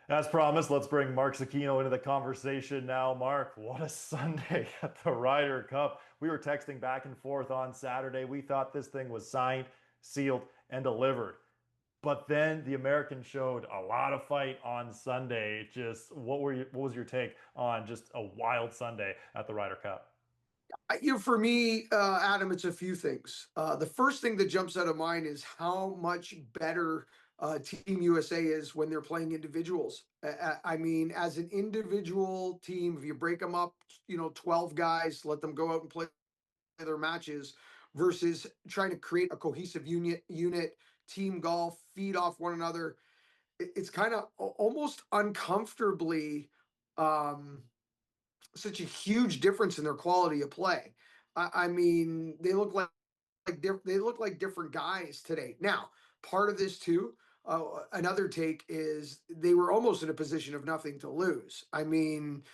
As promised, let's bring Mark Zecchino into the conversation now. Mark, what a Sunday at the Ryder Cup. We were texting back and forth on Saturday. We thought this thing was signed, sealed, and delivered. But then the Americans showed a lot of fight on Sunday. Just what was your take on just a wild Sunday at the Ryder Cup? For me, Adam, it's a few things. The first thing that jumps out of mind is how much better Team USA is when they're playing individuals. I mean, as an individual team, if you break them up, 12 guys, let them go out and play their matches versus trying to create a cohesive unit, team golf, feed off one another. It's kind of almost uncomfortably. Such a huge difference in their quality of play. I mean, they look they look like different guys today. Now, part of this too, another take is they were almost in a position of nothing to lose. I mean,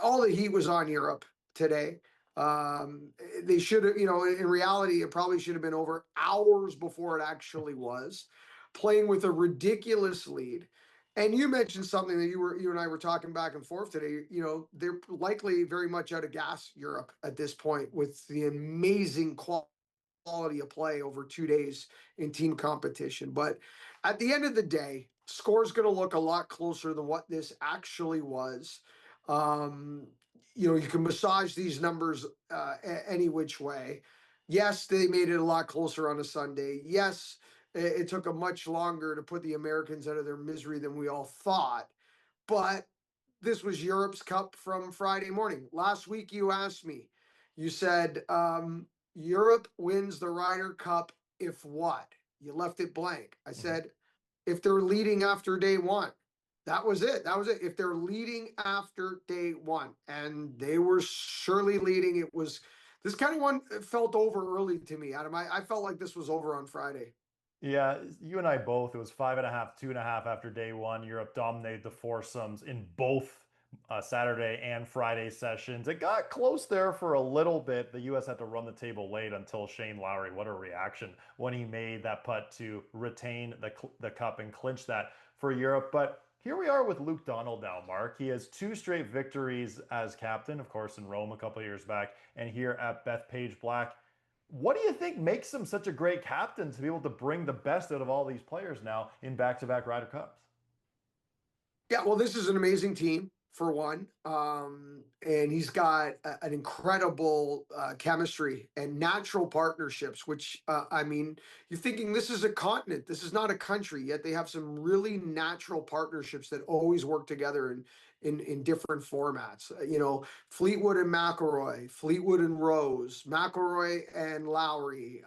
all the heat was on Europe today. They should have, in reality, it probably should have been over hours before it actually was. Playing with a ridiculous lead. And you mentioned something that you and I were talking back and forth today. They're likely very much out of gas, Europe, at this point, with the amazing quality of play over 2 days in team competition. But at the end of the day, score's going to look a lot closer than what this actually was. Um, you can massage these numbers any which way. Yes, they made it a lot closer on a Sunday. Yes, it took a much longer to put the Americans out of their misery than we all thought. But this was Europe's Cup from Friday morning. Last week, you asked me, you said, Europe wins the Ryder Cup if what? You left it blank. I Mhm. said, if they're leading after day one. That was it. That was it. If they're leading after day one, and they were surely leading, this kind of one felt over early to me, Adam. I felt like this was over on Friday. Yeah, you and I both. It was 5.5, 2.5 after day one. Europe dominated the foursomes in both Saturday and Friday sessions. It got close there for a little bit. The U.S. had to run the table late until Shane Lowry. What a reaction when he made that putt to retain the cup and clinch that for Europe. But here we are with Luke Donald now, Mark. He has two straight victories as captain, of course, in Rome a couple of years back, and here at Bethpage Black. What do you think makes him such a great captain to be able to bring the best out of all these players now in back-to-back Ryder Cups? Yeah, well, this is an amazing team for one, and he's got an incredible chemistry and natural partnerships. Which I mean, you're thinking this is a continent, this is not a country, yet they have some really natural partnerships that always work together in different formats. Fleetwood and McIlroy, Fleetwood and Rose, McIlroy and Lowry.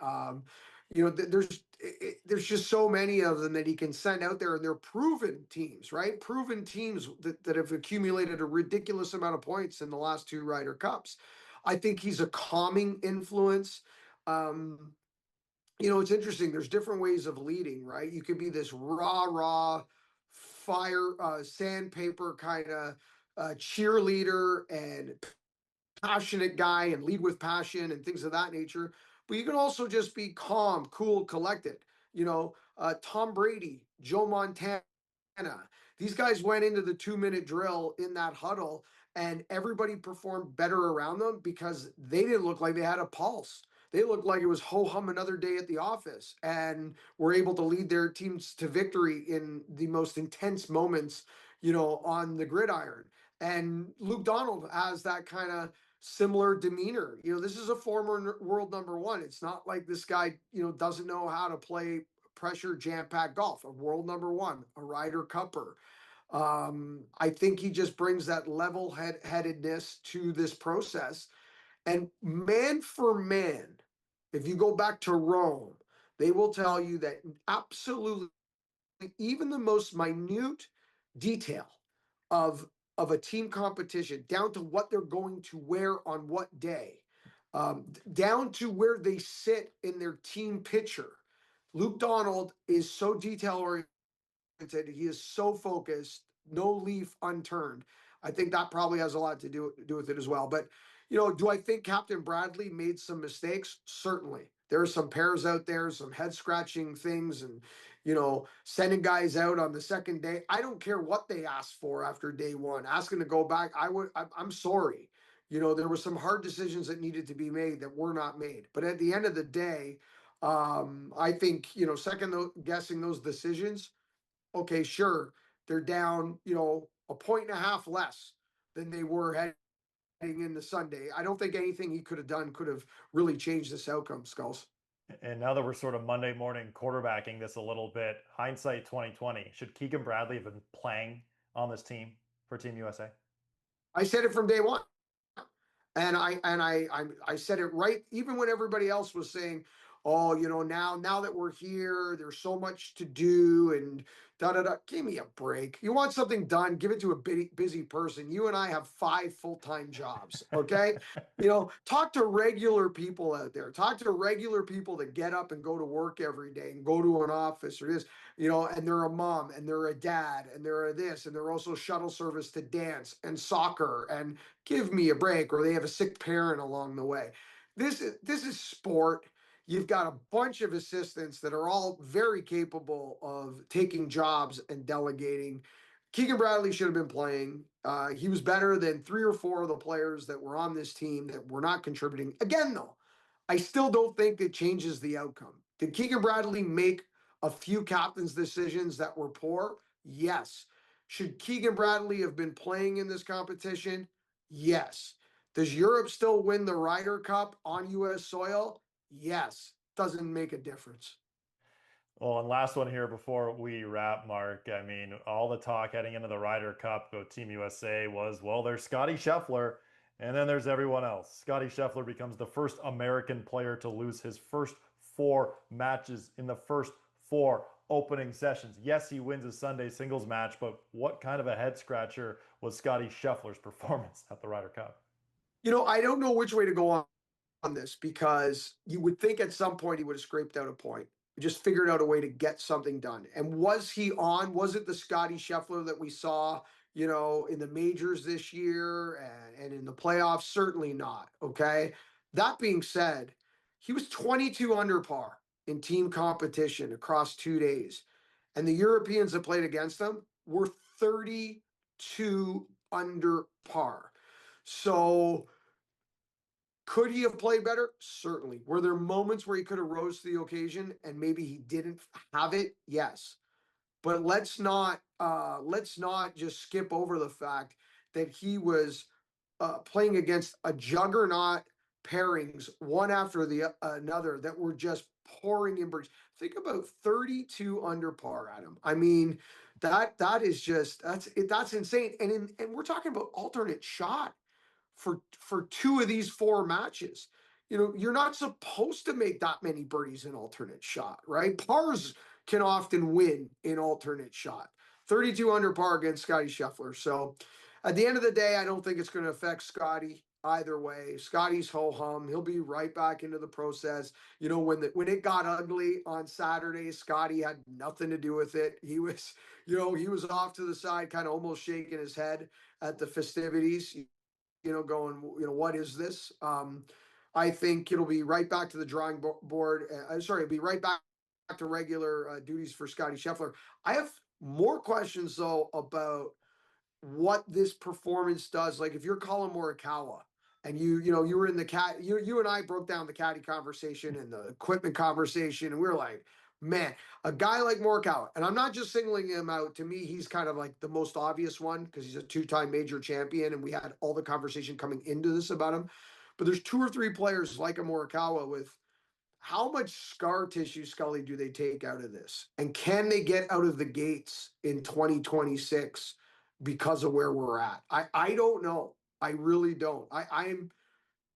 There's just so many of them that he can send out there, and they're proven teams, right? Proven teams that have accumulated a ridiculous amount of points in the last two Ryder Cups. I think he's a calming influence. Um, it's interesting. There's different ways of leading, right? You could be this rah fire, sandpaper kind of cheerleader and passionate guy and lead with passion and things of that nature. But you can also just be calm, cool, collected. Tom Brady, Joe Montana. These guys went into the 2 minute drill in that huddle, and everybody performed better around them because they didn't look like they had a pulse. They looked like it was ho hum another day at the office, and were able to lead their teams to victory in the most intense moments, on the gridiron. And Luke Donald has that kind of similar demeanor. This is a former world number one. It's not like this guy, doesn't know how to play pressure jam packed golf. A world number one, a Ryder Cupper. I think he just brings that level headedness to this process. And man for man, if you go back to Rome, they will tell you that absolutely even the most minute detail of a team competition, down to what they're going to wear on what day, down to where they sit in their team picture. Luke Donald is so detail oriented. He is so focused, no leaf unturned. I think that probably has a lot to do with it as well. But do I think Captain Bradley made some mistakes? Certainly. There are some pairs out there, some head scratching things, and sending guys out on the second day. I don't care what they asked for after day one, asking to go back. I'm sorry. There were some hard decisions that needed to be made that were not made. But at the end of the day, I think, second guessing those decisions, okay, sure, they're down, a point and a half less than they were heading into Sunday. I don't think anything he could have done could have really changed this outcome, Skulls. And now that we're sort of Monday morning quarterbacking this a little bit, hindsight 2020, should Keegan Bradley have been playing on this team for Team USA? I said it from day one. And I said it right, even when everybody else was saying, "Oh, now that we're here, there's so much to do," and da da da. Give me a break. You want something done? Give it to a busy person. You and I have 5 full-time jobs. Okay, talk to regular people out there. Talk to regular people that get up and go to work every day and go to an office or this, and they're a mom and they're a dad and they're a this and they're also shuttle service to dance and soccer and give me a break, or they have a sick parent along the way. This is sport. You've got a bunch of assistants that are all very capable of taking jobs and delegating. Keegan Bradley should have been playing. He was better than 3 or 4 of the players that were on this team that were not contributing. Again, though, I still don't think it changes the outcome. Did Keegan Bradley make a few captain's decisions that were poor? Yes. Should Keegan Bradley have been playing in this competition? Yes. Does Europe still win the Ryder Cup on U.S. soil? Yes. Doesn't make a difference. Well, and last one here before we wrap, Mark. I mean, all the talk heading into the Ryder Cup, go Team USA was, well, there's Scottie Scheffler, and then there's everyone else. Scottie Scheffler becomes the first American player to lose his first 4 matches in the first 4 opening sessions. Yes, he wins his Sunday singles match, but what kind of a head scratcher was Scottie Scheffler's performance at the Ryder Cup? I don't know which way to go on this, because you would think at some point he would have scraped out a point, just figured out a way to get something done. And was he on? Was it the Scottie Scheffler that we saw, in the majors this year and in the playoffs? Certainly not. Okay. That being said, he was 22 under par in team competition across 2 days. And the Europeans that played against him were 32 under par. So could he have played better? Certainly. Were there moments where he could have rose to the occasion and maybe he didn't have it? Yes. But let's not just skip over the fact that he was playing against a juggernaut pairings one after the another that were just pouring in birds. Think about 32 under par, Adam. I mean, that is just that's insane. And we're talking about alternate shot for 2 of these 4 matches. You're not supposed to make that many birdies in alternate shot, right? Pars can often win in alternate shot. 32 under par against Scottie Scheffler. So at the end of the day, I don't think it's going to affect Scottie either way. Scottie's ho hum. He'll be right back into the process. When it got ugly on Saturday, Scottie had nothing to do with it. He was off to the side, kind of almost shaking his head at the festivities, going, what is this? I think it'll be right back to the drawing board. Sorry, it'll be right back to regular duties for Scottie Scheffler. I have more questions though about what this performance does. Like if you're Colin Morikawa and you were in the you and I broke down the caddy conversation and the equipment conversation, and we were like, man, a guy like Morikawa, and I'm not just singling him out. To me, he's kind of like the most obvious one because he's a 2-time major champion, and we had all the conversation coming into this about him. But there's 2 or 3 players like a Morikawa with how much scar tissue, Scully, do they take out of this? And can they get out of the gates in 2026 because of where we're at? I don't know. I really don't. I'm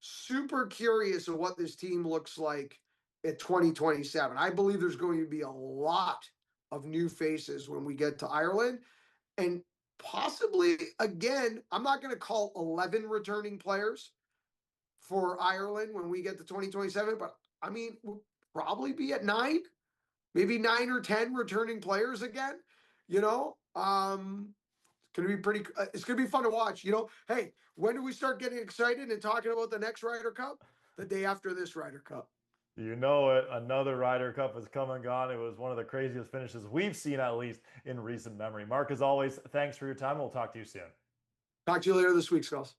super curious of what this team looks like at 2027. I believe there's going to be a lot of new faces when we get to Ireland. And possibly, again, I'm not going to call 11 returning players for Ireland when we get to 2027, but I mean, we'll probably be at 9, maybe 9 or 10 returning players again. You know, it's gonna be pretty. It's gonna be fun to watch. Hey, when do we start getting excited and talking about the next Ryder Cup? The day after this Ryder Cup. You know it. Another Ryder Cup has come and gone. It was one of the craziest finishes we've seen, at least in recent memory. Mark, as always, thanks for your time. We'll talk to you soon. Talk to you later this week, Skulls.